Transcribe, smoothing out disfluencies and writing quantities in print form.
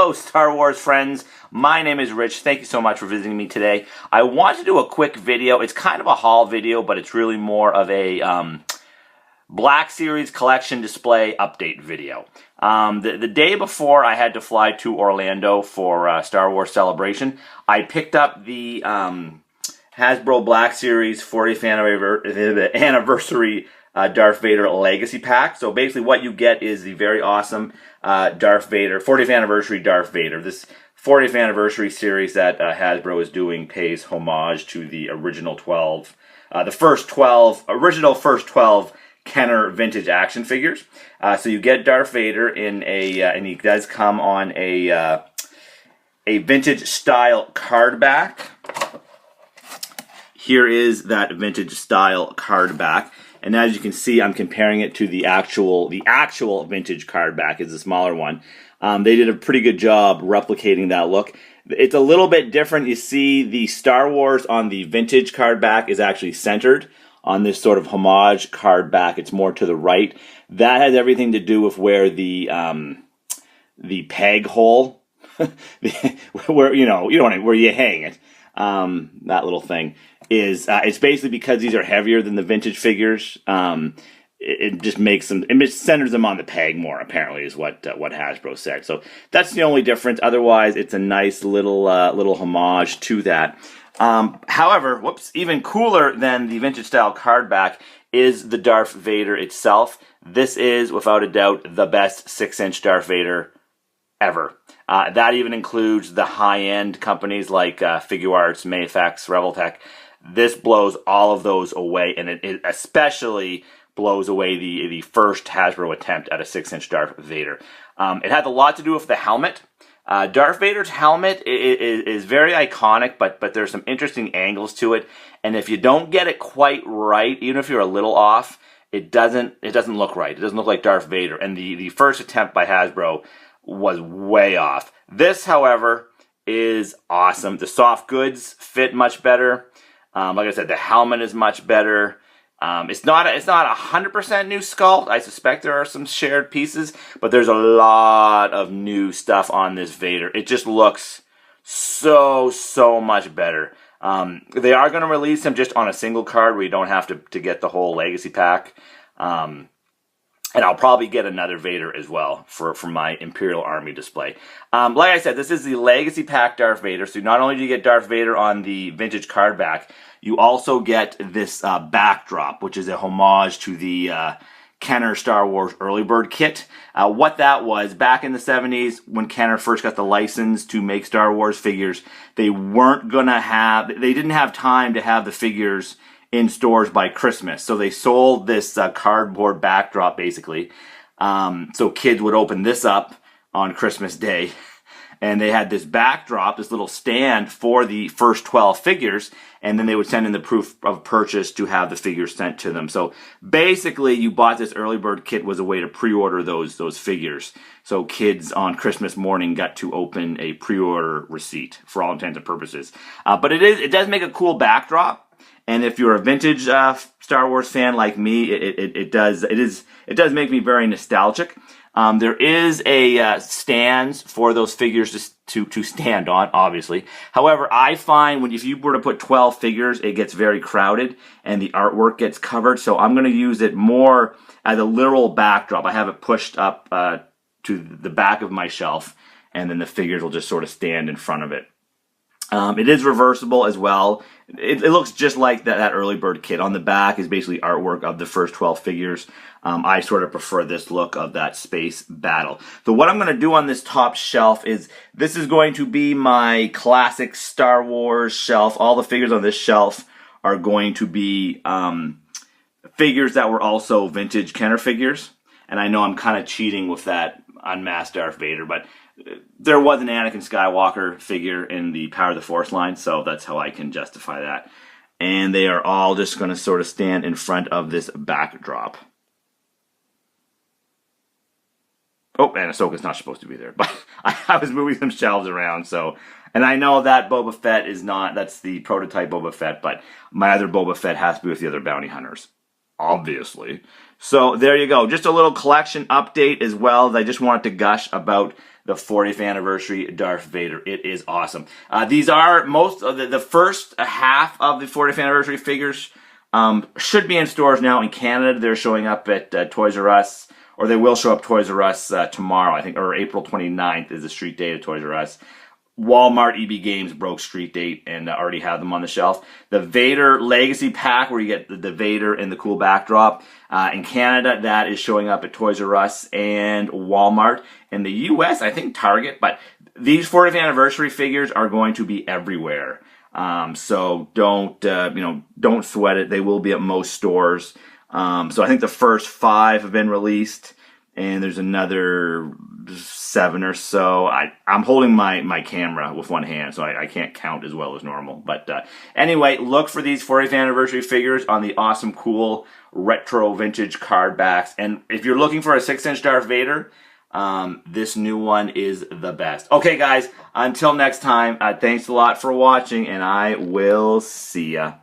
Hello, Star Wars friends. My name is Rich. Thank you so much for visiting me today. I want to do a quick video. It's kind of a haul video, but it's really more of a Black Series collection display update video. The day before I had to fly to Orlando for Star Wars Celebration, I picked up the Hasbro Black Series 40th Anniversary Darth Vader Legacy Pack. So basically what you get is the very awesome Darth Vader, 40th Anniversary Darth Vader. This 40th Anniversary series that Hasbro is doing pays homage to the original 12, original first 12 Kenner vintage action figures. So you get Darth Vader in a, and he does come on a vintage style card back. Here is that vintage style card back. And as you can see, I'm comparing it to the actual vintage card back is the smaller one. They did a pretty good job replicating that look. It's a little bit different. You see the Star Wars on the vintage card back is actually centered on this sort of homage card back. It's more to the right. That has everything to do with where the peg hole, where where you hang it, that little thing is. It's basically because these are heavier than the vintage figures. It just makes them. It just centers them on the peg more. Apparently, is what Hasbro said. So that's the only difference. Otherwise, it's a nice little homage to that. However, even cooler than the vintage style card back is the Darth Vader itself. This is, without a doubt, the best 6-inch Darth Vader ever. That even includes the high-end companies like Figuarts, Mayfax, Reveltech. This blows all of those away, and it especially blows away the first Hasbro attempt at a 6-inch Darth Vader. It had a lot to do with the helmet. Darth Vader's helmet is very iconic, but there's some interesting angles to it. And if you don't get it quite right, even if you're a little off, it doesn't look right. It doesn't look like Darth Vader. And the first attempt by Hasbro was way off. This, however, is awesome. The soft goods fit much better. Like I said, the helmet is much better. It's not a 100% new sculpt. I suspect there are some shared pieces, but there's a lot of new stuff on this Vader. It just looks so much better. They are going to release him just on a single card where you don't have to get the whole Legacy Pack. And I'll probably get another Vader as well for my Imperial Army display. Like I said, this is the Legacy Pack Darth Vader. So not only do you get Darth Vader on the vintage card back, you also get this backdrop, which is a homage to the Kenner Star Wars Earlybird kit. What that was, back in the 70s, when Kenner first got the license to make Star Wars figures, they didn't have time to have the figures in stores by Christmas. So they sold this cardboard backdrop, basically. So kids would open this up on Christmas Day, and they had this backdrop, this little stand for the first 12 figures, and then they would send in the proof of purchase to have the figures sent to them. So basically, you bought this early bird kit was a way to pre-order those figures. So kids on Christmas morning got to open a pre-order receipt for all intents and purposes. But it does make a cool backdrop. And if you're a vintage Star Wars fan like me, it does make me very nostalgic. There is a stands for those figures to stand on, obviously. However, I find if you were to put 12 figures, it gets very crowded and the artwork gets covered. So I'm going to use it more as a literal backdrop. I have it pushed up to the back of my shelf, and then the figures will just sort of stand in front of it. It is reversible as well. It looks just like that early bird kit. On the back is basically artwork of the first 12 figures. I sort of prefer this look of that space battle. So what I'm going to do on this top shelf is, this is going to be my classic Star Wars shelf. All the figures on this shelf are going to be figures that were also vintage Kenner figures. And I know I'm kind of cheating with that unmasked Darth Vader, but there was an Anakin Skywalker figure in the Power of the Force line, so that's how I can justify that. And they are all just going to sort of stand in front of this backdrop. Oh, and Ahsoka's not supposed to be there, but I was moving some shelves around, so. And I know that Boba Fett is not, that's the prototype Boba Fett, but my other Boba Fett has to be with the other bounty hunters, obviously. So there you go. Just a little collection update as well. I just wanted to gush about the 40th anniversary Darth Vader. It is awesome. These are most of the first half of the 40th anniversary figures should be in stores now in Canada. They're showing up at Toys R Us, or they will show up Toys R Us tomorrow, I think, or April 29th is the street date of Toys R Us. Walmart EB Games broke street date and already have them on the shelf. The Vader Legacy Pack, where you get the Vader and the cool backdrop. In Canada, that is showing up at Toys R Us and Walmart. In the US, I think Target, but these 40th anniversary figures are going to be everywhere. So don't sweat it. They will be at most stores. So I think the first 5 have been released, and there's another 7 or so. I'm holding my camera with one hand, so I can't count as well as normal. But anyway, look for these 40th anniversary figures on the awesome, cool, retro vintage card backs. And if you're looking for a 6-inch Darth Vader, this new one is the best. Okay, guys, until next time, thanks a lot for watching, and I will see ya.